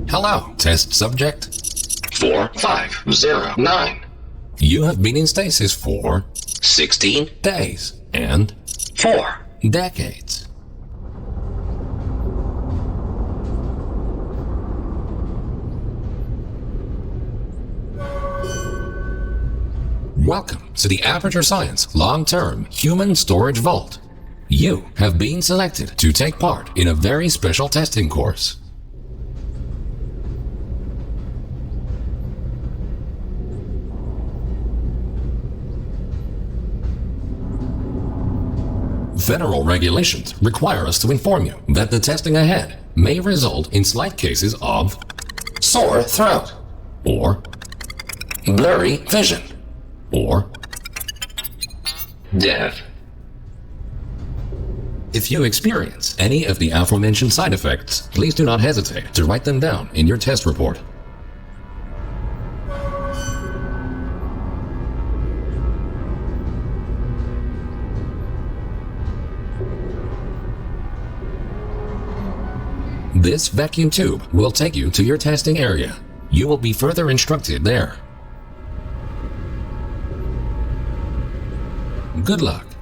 Hello, test subject. 4509. You have been in stasis for 16 days and 4. decades. Welcome to the Aperture Science Long-Term Human Storage Vault. You have been selected to take part in a very special testing course. Federal regulations require us to inform you that the testing ahead may result in slight cases of sore throat, or blurry vision, or death. If you experience any of the aforementioned side effects, please do not hesitate to write them down in your test report. This vacuum tube will take you to your testing area. You will be further instructed there. Good luck.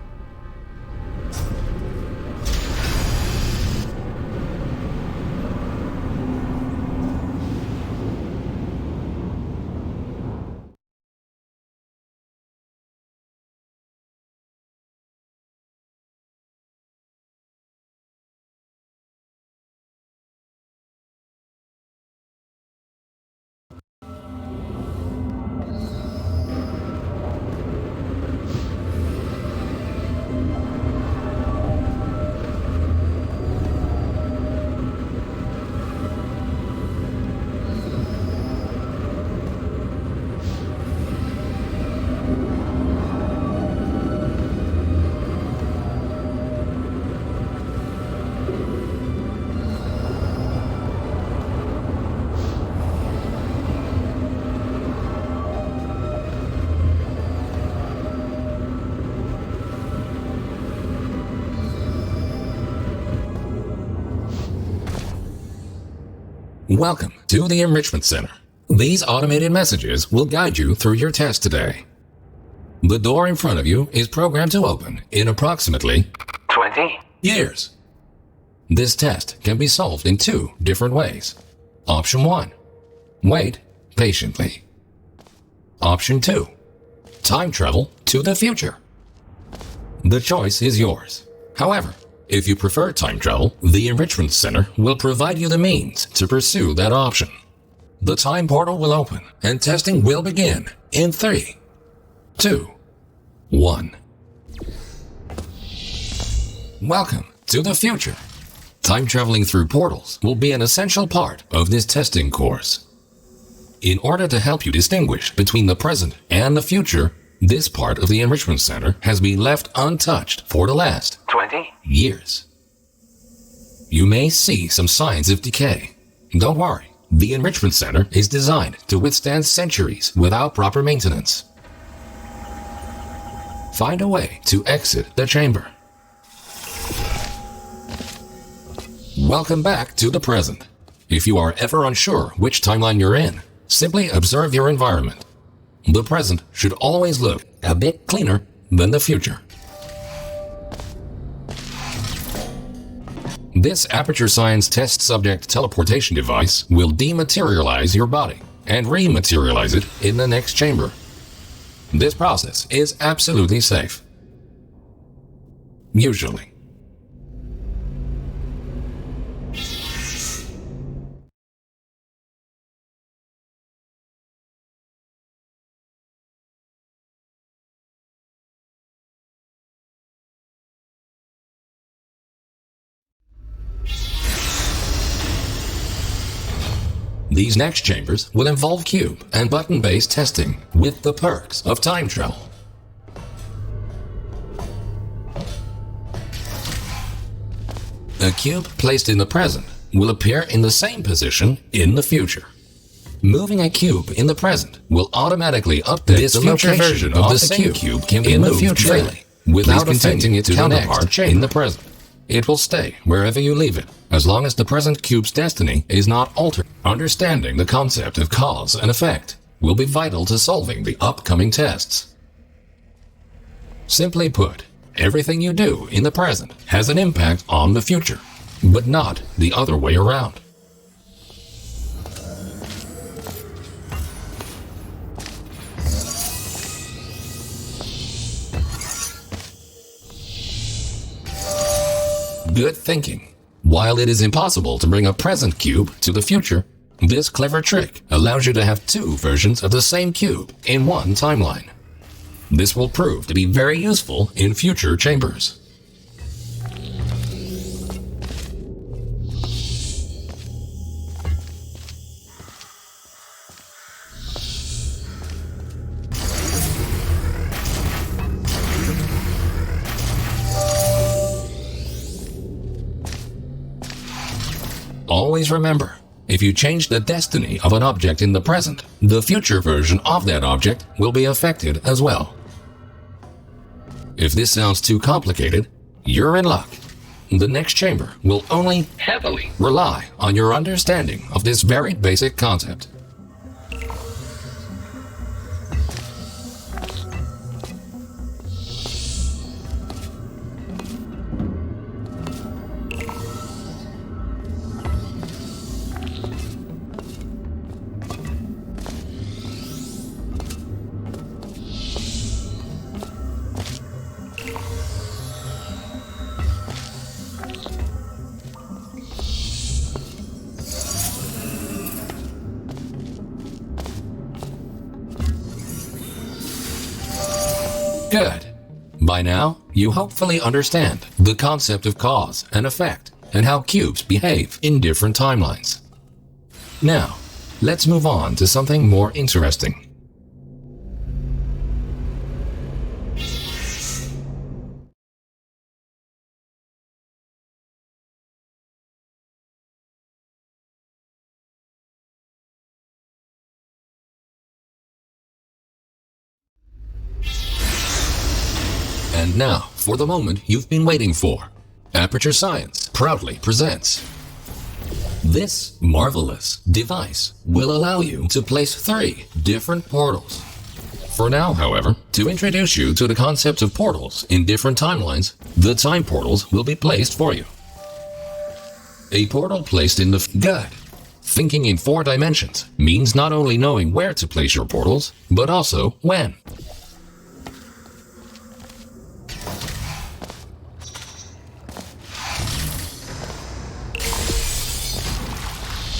Welcome to the Enrichment Center. These automated messages will guide you through your test today. The door in front of you is programmed to open in approximately 20 years. This test can be solved in two different ways. Option 1. Wait patiently. Option 2. Time travel to the future. The choice is yours. However, if you prefer time travel, the Enrichment Center will provide you the means to pursue that option. The time portal will open and testing will begin in 3, 2, 1. Welcome to the future. Time traveling through portals will be an essential part of this testing course. In order to help you distinguish between the present and the future, this part of the Enrichment Center has been left untouched for the last 20 years. You may see some signs of decay. Don't worry, the Enrichment Center is designed to withstand centuries without proper maintenance. Find a way to exit the chamber. Welcome back to the present. If you are ever unsure which timeline you're in, simply observe your environment. The present should always look a bit cleaner than the future. This Aperture Science test subject teleportation device will dematerialize your body and rematerialize it in the next chamber. This process is absolutely safe. Usually. These next chambers will involve cube and button-based testing with the perks of time travel. A cube placed in the present will appear in the same position in the future. Moving a cube in the present will automatically update This the future location version of of the the same cube cube can be in the moved future freely without Please affecting continue its to the counterpart next chamber. in the present. It will stay wherever you leave it, as long as the present cube's destiny is not altered. Understanding the concept of cause and effect will be vital to solving the upcoming tests. Simply put, everything you do in the present has an impact on the future, but not the other way around. Good thinking. While it is impossible to bring a present cube to the future, this clever trick allows you to have two versions of the same cube in one timeline. This will prove to be very useful in future chambers. Always remember, if you change the destiny of an object in the present, the future version of that object will be affected as well. If this sounds too complicated, you're in luck. The next chamber will only heavily rely on your understanding of this very basic concept. Good. By now, you hopefully understand the concept of cause and effect and how cubes behave in different timelines. Now, let's move on to something more interesting. And now, for the moment you've been waiting for. Aperture Science proudly presents. This marvelous device will allow you to place 3 different portals. For now, however, to introduce you to the concept of portals in different timelines, the time portals will be placed for you. A portal placed in the good. Thinking in 4 dimensions means not only knowing where to place your portals, but also when.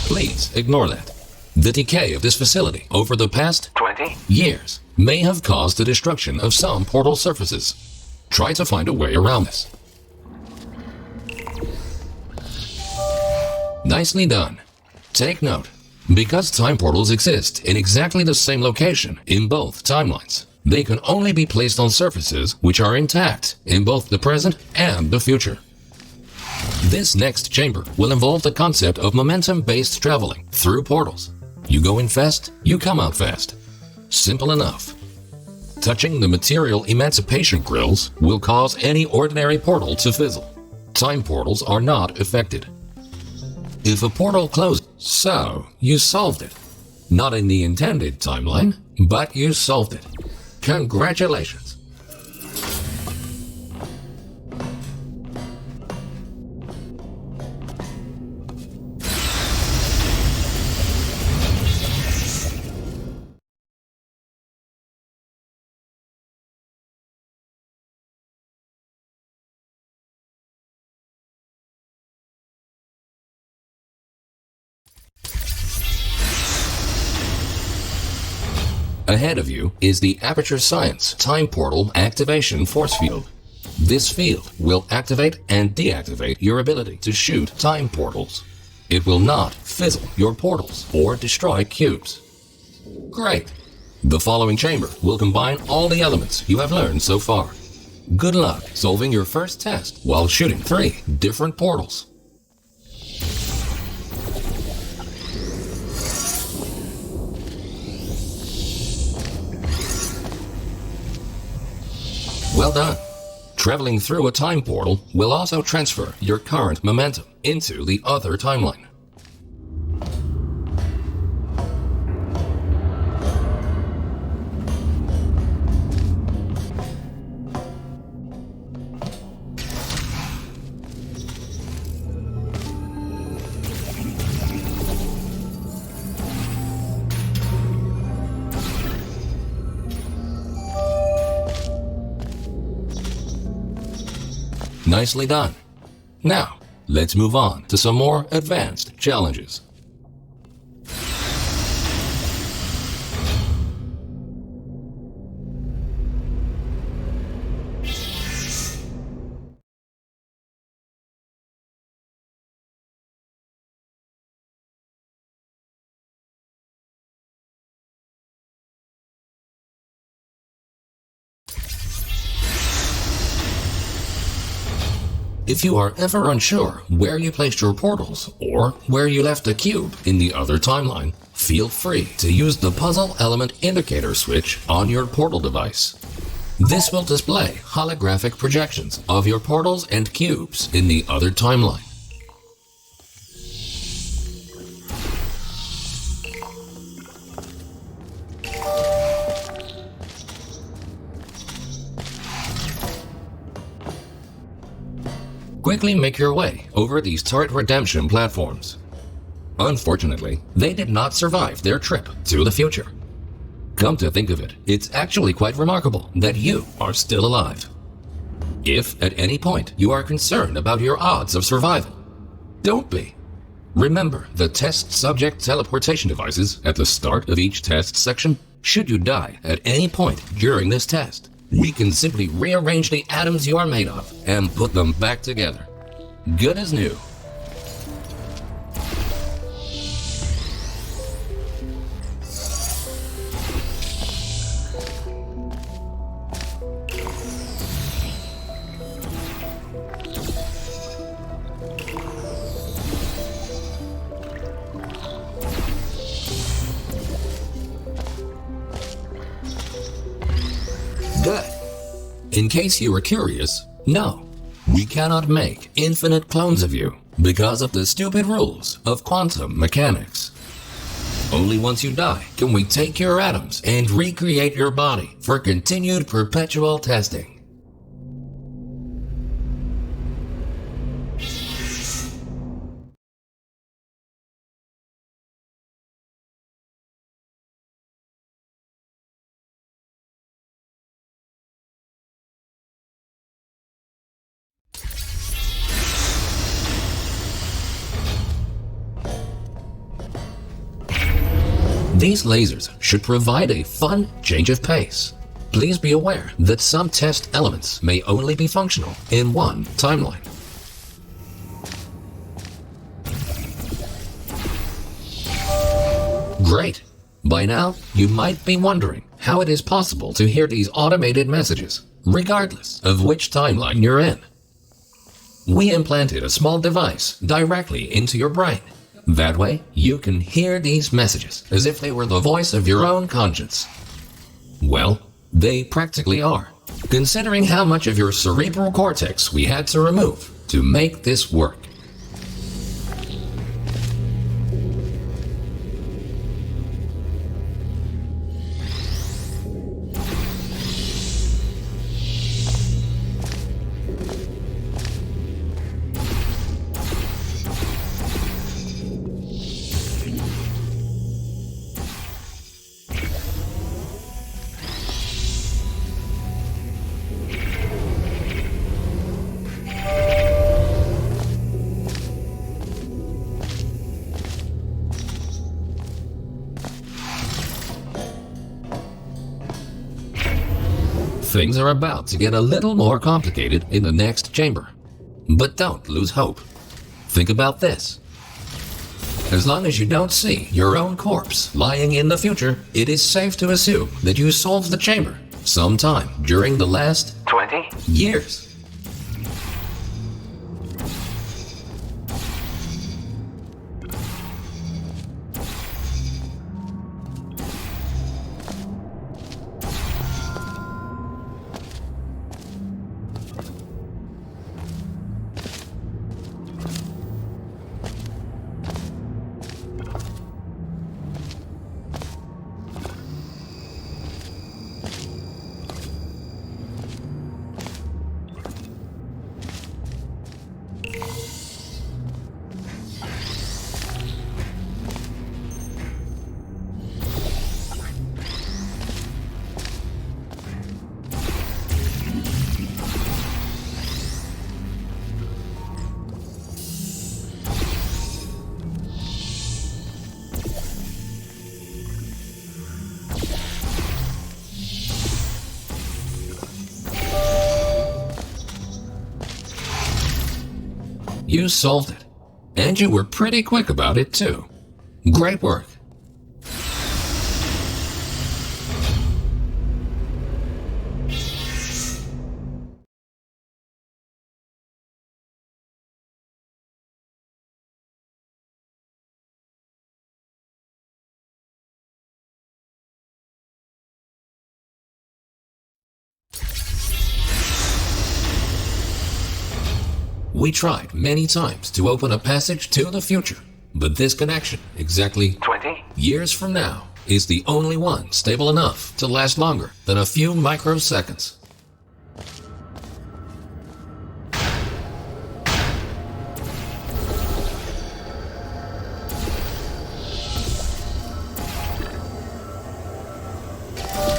Please ignore that. The decay of this facility over the past 20 years may have caused the destruction of some portal surfaces. Try to find a way around this. Nicely done. Take note. Because time portals exist in exactly the same location in both timelines, they can only be placed on surfaces which are intact in both the present and the future. This next chamber will involve the concept of momentum-based traveling through portals. You go in fast, you come out fast. Simple enough. Touching the material emancipation grills will cause any ordinary portal to fizzle. Time portals are not affected. If a portal closes, so you solved it. Not in the intended timeline, but you solved it. Congratulations. Ahead of you is the Aperture Science Time Portal Activation Force Field. This field will activate and deactivate your ability to shoot time portals. It will not fizzle your portals or destroy cubes. Great! The following chamber will combine all the elements you have learned so far. Good luck solving your first test while shooting 3 different portals. Well done. Traveling through a time portal will also transfer your current momentum into the other timeline. Nicely done. Now, let's move on to some more advanced challenges. If you are ever unsure where you placed your portals or where you left a cube in the other timeline, feel free to use the puzzle element indicator switch on your portal device. This will display holographic projections of your portals and cubes in the other timeline. Quickly make your way over these turret redemption platforms. Unfortunately, they did not survive their trip to the future. Come to think of it, it's actually quite remarkable that you are still alive. If at any point you are concerned about your odds of survival, don't be. Remember the test subject teleportation devices at the start of each test section. Should you die at any point during this test, we can simply rearrange the atoms you are made of and put them back together. Good as new. Good. In case you were curious, no, we cannot make infinite clones of you because of the stupid rules of quantum mechanics. Only once you die can we take your atoms and recreate your body for continued perpetual testing. These lasers should provide a fun change of pace. Please be aware that some test elements may only be functional in one timeline. Great! By now, you might be wondering how it is possible to hear these automated messages, regardless of which timeline you're in. We implanted a small device directly into your brain. That way, you can hear these messages as if they were the voice of your own conscience. Well, they practically are, considering how much of your cerebral cortex we had to remove to make this work. Things are about to get a little more complicated in the next chamber. But don't lose hope. Think about this. As long as you don't see your own corpse lying in the future, it is safe to assume that you solved the chamber sometime during the last 20 years. You solved it. And you were pretty quick about it, too. Great work. We tried many times to open a passage to the future, but this connection, exactly 20. years from now, is the only one stable enough to last longer than a few microseconds.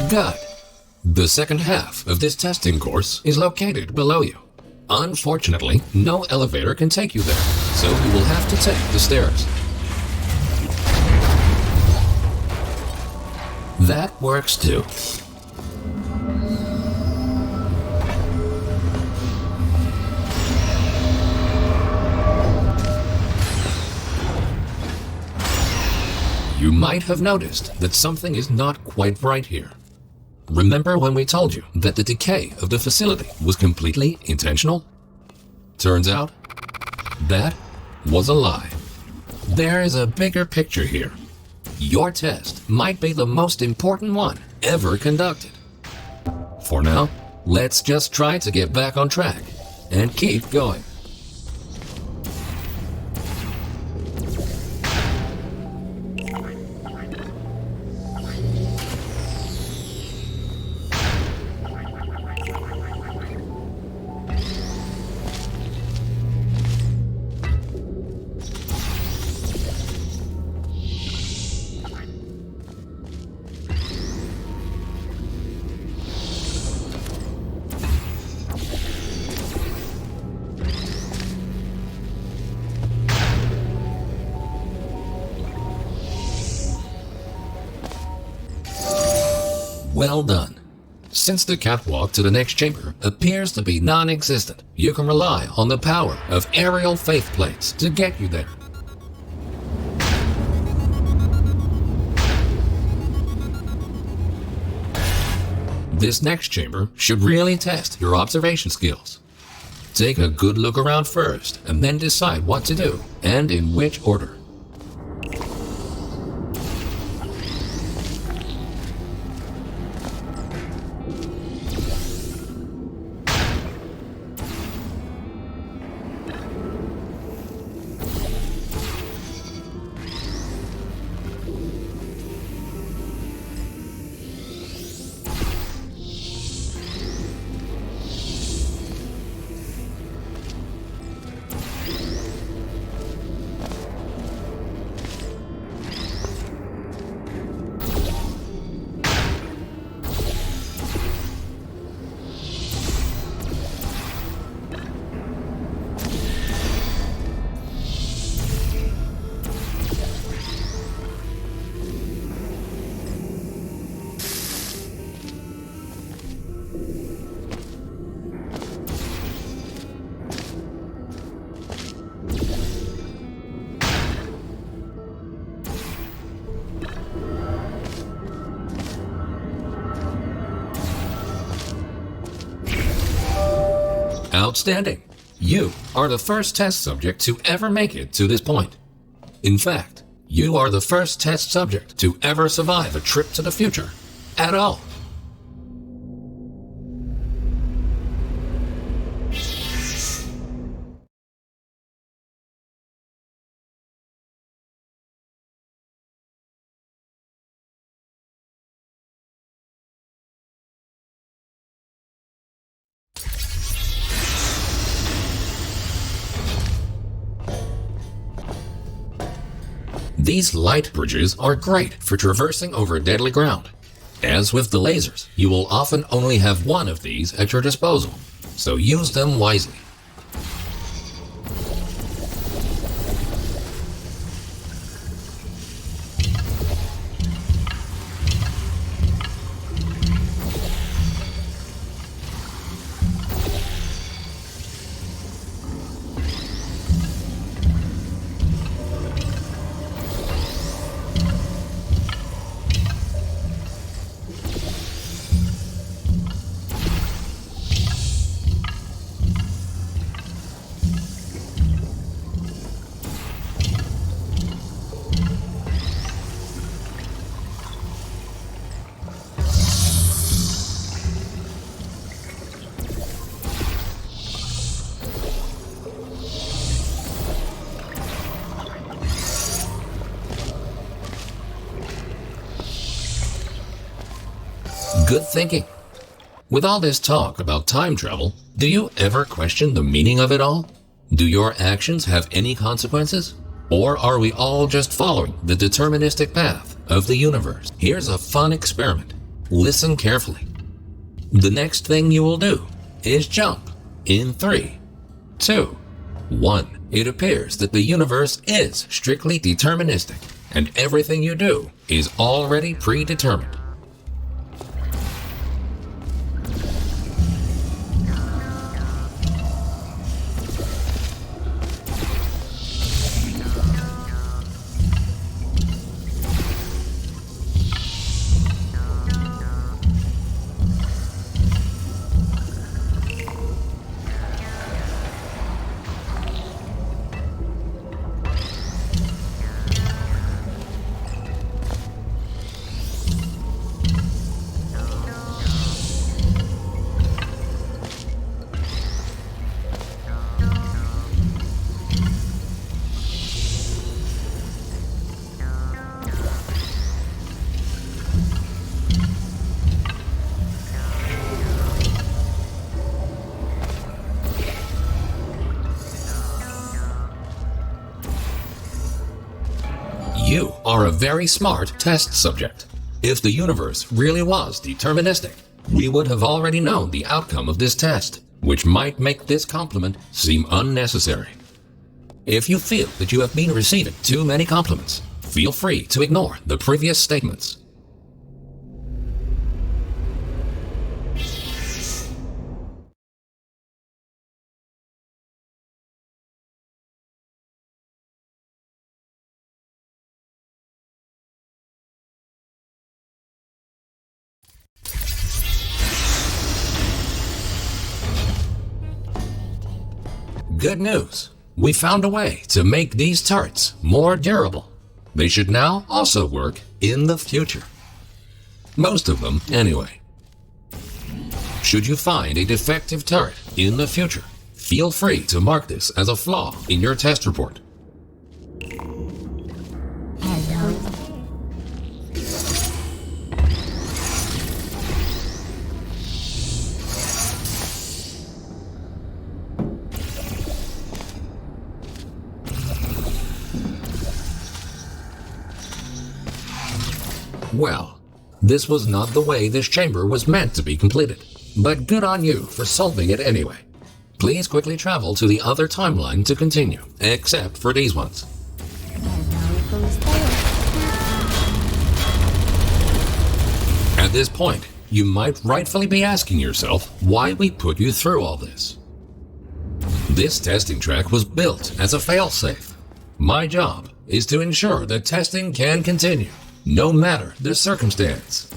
Good. The second half of this testing course is located below you. Unfortunately, no elevator can take you there, so you will have to take the stairs. That works too. You might have noticed that something is not quite right here. Remember when we told you that the decay of the facility was completely intentional? Turns out, that was a lie. There is a bigger picture here. Your test might be the most important one ever conducted. For now, let's just try to get back on track and keep going. Well done. Since the catwalk to the next chamber appears to be non-existent, you can rely on the power of aerial faith plates to get you there. This next chamber should really test your observation skills. Take a good look around first and then decide what to do and in which order. Outstanding! You are the first test subject to ever make it to this point. In fact, you are the first test subject to ever survive a trip to the future at all. These light bridges are great for traversing over deadly ground. As with the lasers, you will often only have one of these at your disposal, so use them wisely. Good thinking. With all this talk about time travel, do you ever question the meaning of it all? Do your actions have any consequences? Or are we all just following the deterministic path of the universe? Here's a fun experiment. Listen carefully. The next thing you will do is jump in 3, 2, 1. It appears that the universe is strictly deterministic, and everything you do is already predetermined. You are a very smart test subject. If the universe really was deterministic, we would have already known the outcome of this test, which might make this compliment seem unnecessary. If you feel that you have been receiving too many compliments, feel free to ignore the previous statements. Good news! We found a way to make these turrets more durable. They should now also work in the future. Most of them, anyway. Should you find a defective turret in the future, feel free to mark this as a flaw in your test report. Well, this was not the way this chamber was meant to be completed, but good on you for solving it anyway. Please quickly travel to the other timeline to continue, except for these ones. At this point, you might rightfully be asking yourself why we put you through all this. This testing track was built as a failsafe. My job is to ensure that testing can continue, no matter the circumstance.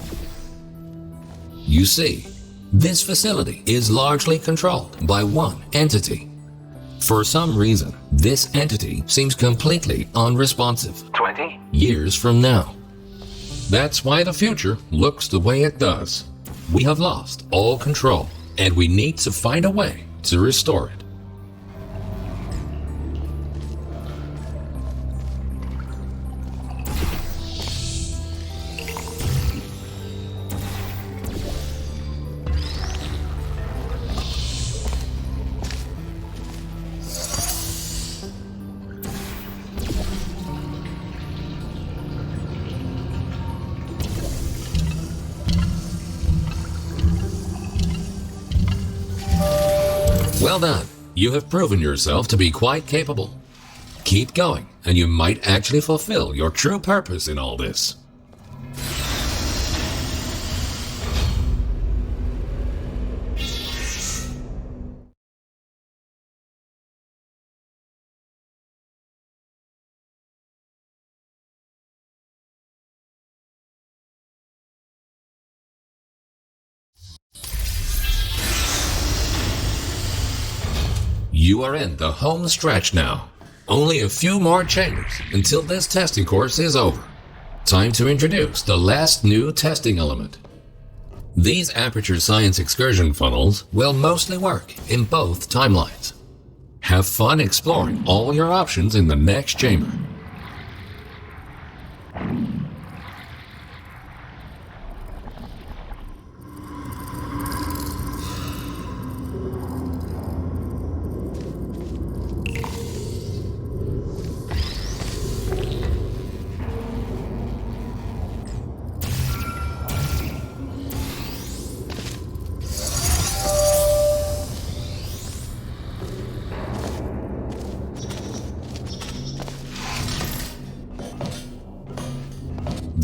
You see, this facility is largely controlled by one entity. For some reason, this entity seems completely unresponsive 20. years from now. That's why the future looks the way it does. We have lost all control, and we need to find a way to restore it. Well done. You have proven yourself to be quite capable. Keep going, and you might actually fulfill your true purpose in all this. You are in the home stretch now. Only a few more chambers until this testing course is over. Time to introduce the last new testing element. These Aperture Science excursion funnels will mostly work in both timelines. Have fun exploring all your options in the next chamber.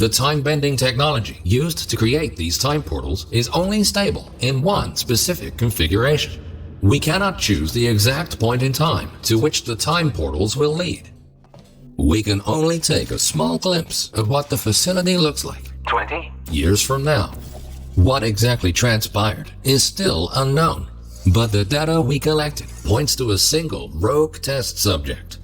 The time-bending technology used to create these time portals is only stable in one specific configuration. We cannot choose the exact point in time to which the time portals will lead. We can only take a small glimpse of what the facility looks like 20. years from now. What exactly transpired is still unknown, but the data we collected points to a single rogue test subject.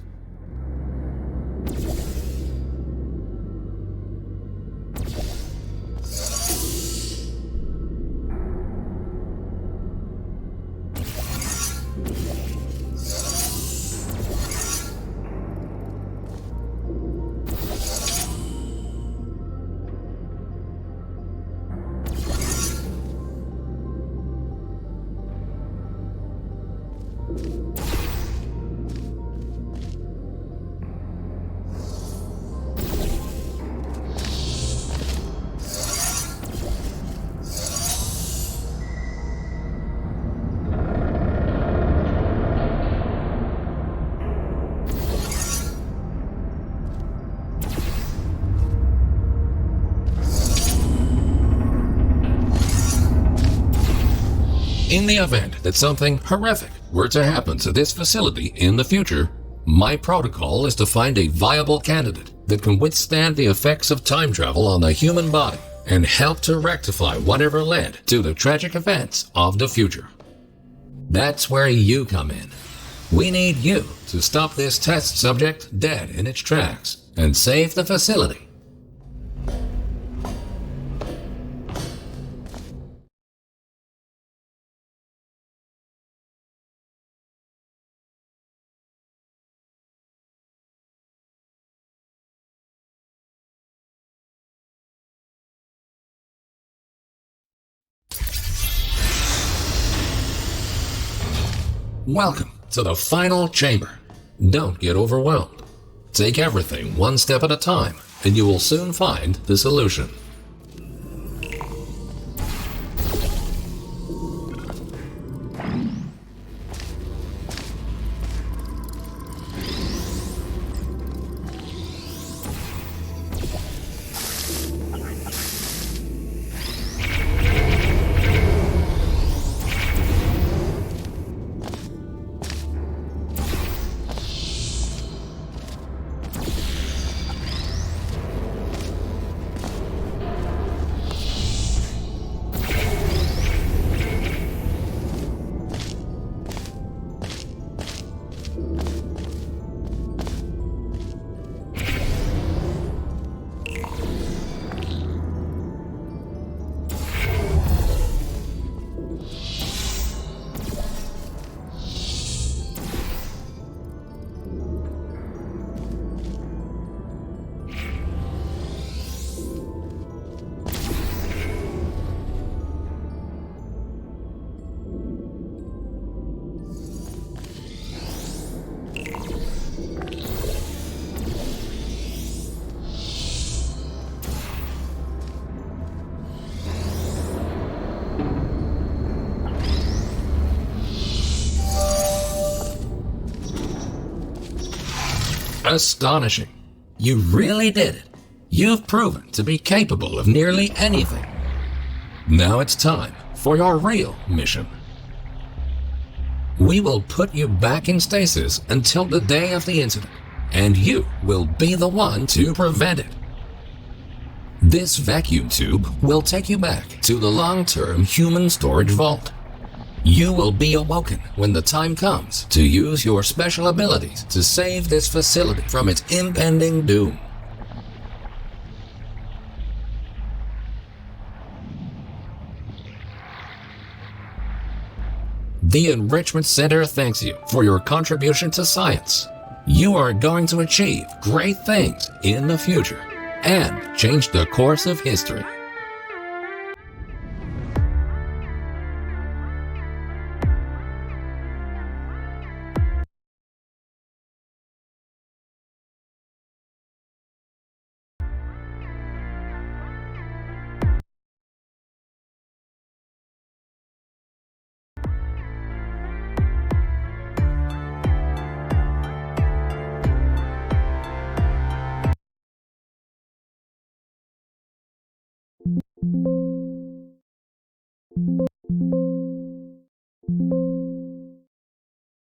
In the event that something horrific were to happen to this facility in the future, my protocol is to find a viable candidate that can withstand the effects of time travel on the human body and help to rectify whatever led to the tragic events of the future. That's where you come in. We need you to stop this test subject dead in its tracks and save the facility. Welcome to the final chamber. Don't get overwhelmed. Take everything one step at a time, and you will soon find the solution. Astonishing. You really did it. You've proven to be capable of nearly anything. Now it's time for your real mission. We will put you back in stasis until the day of the incident, and you will be the one to prevent it. This vacuum tube will take you back to the long-term human storage vault. You will be awoken when the time comes to use your special abilities to save this facility from its impending doom. The Enrichment Center thanks you for your contribution to science. You are going to achieve great things in the future and change the course of history.